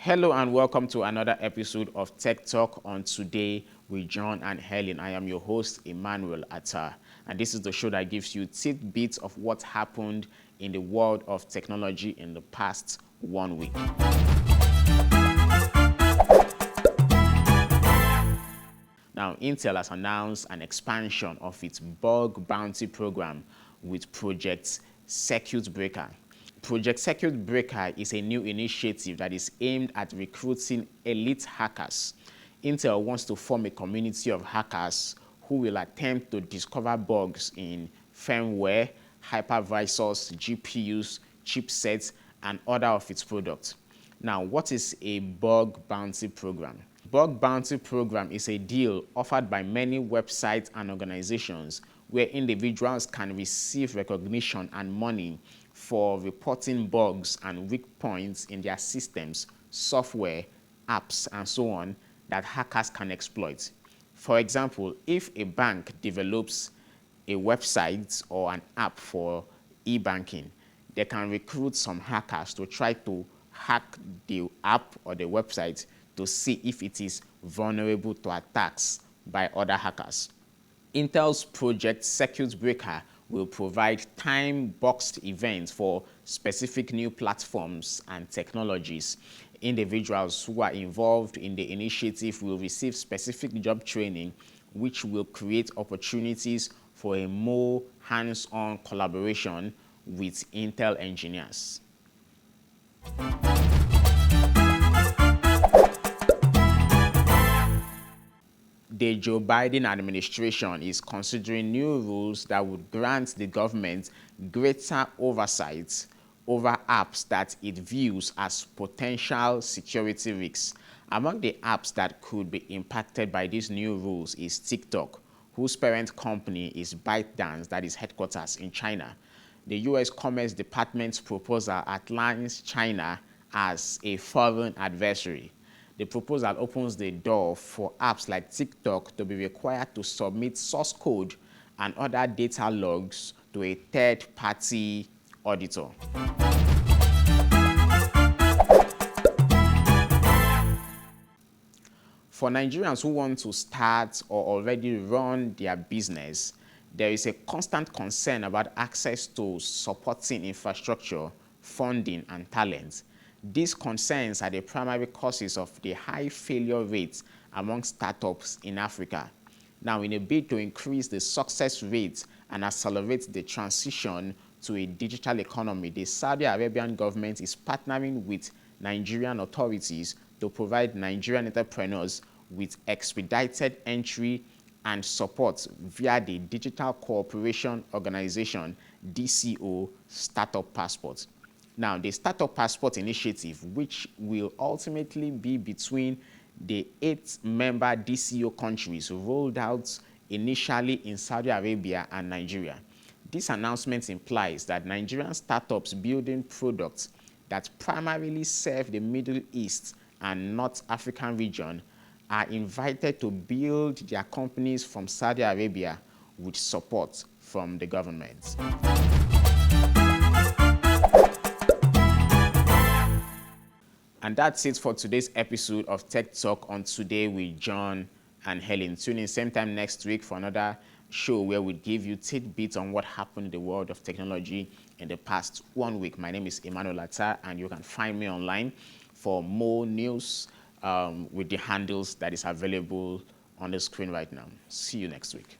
Hello and welcome to another episode of Tech Talk on Today with John and Helen. I am your host, Emmanuel Attar, and this is the show that gives you tidbits of what happened in the world of technology in the past 1 week. Now, Intel has announced an expansion of its bug bounty program with Project Circuit Breaker. Project Circuit Breaker is a new initiative that is aimed at recruiting elite hackers. Intel wants to form a community of hackers who will attempt to discover bugs in firmware, hypervisors, GPUs, chipsets, and other of its products. Now, what is a bug bounty program? Bug bounty program is a deal offered by many websites and organizations where individuals can receive recognition and money for reporting bugs and weak points in their systems, software, apps, and so on that hackers can exploit. For example, if a bank develops a website or an app for e-banking, they can recruit some hackers to try to hack the app or the website to see if it is vulnerable to attacks by other hackers. Intel's Project Circuit Breaker will provide time-boxed events for specific new platforms and technologies. Individuals who are involved in the initiative will receive specific job training, which will create opportunities for a more hands-on collaboration with Intel engineers. The Joe Biden administration is considering new rules that would grant the government greater oversight over apps that it views as potential security risks. Among the apps that could be impacted by these new rules is TikTok, whose parent company is ByteDance, that is headquarters in China. The U.S. Commerce Department's proposal outlines China as a foreign adversary. The proposal opens the door for apps like TikTok to be required to submit source code and other data logs to a third-party auditor. For Nigerians who want to start or already run their business, there is a constant concern about access to supporting infrastructure, funding, and talent. These concerns are the primary causes of the high failure rates among startups in Africa. Now, in a bid to increase the success rate and accelerate the transition to a digital economy, the Saudi Arabian government is partnering with Nigerian authorities to provide Nigerian entrepreneurs with expedited entry and support via the Digital Cooperation Organization, DCO, Startup Passport. Now, the Startup Passport initiative, which will ultimately be between the 8 member DCO countries, rolled out initially in Saudi Arabia and Nigeria. This announcement implies that Nigerian startups building products that primarily serve the Middle East and North African region are invited to build their companies from Saudi Arabia with support from the government. And that's it for today's episode of Tech Talk on Today with John and Helen. Tune in same time next week for another show where we give you tidbits on what happened in the world of technology in the past 1 week. My name is Emmanuel Attar, and you can find me online for more news with the handles that is available on the screen right now. See you next week.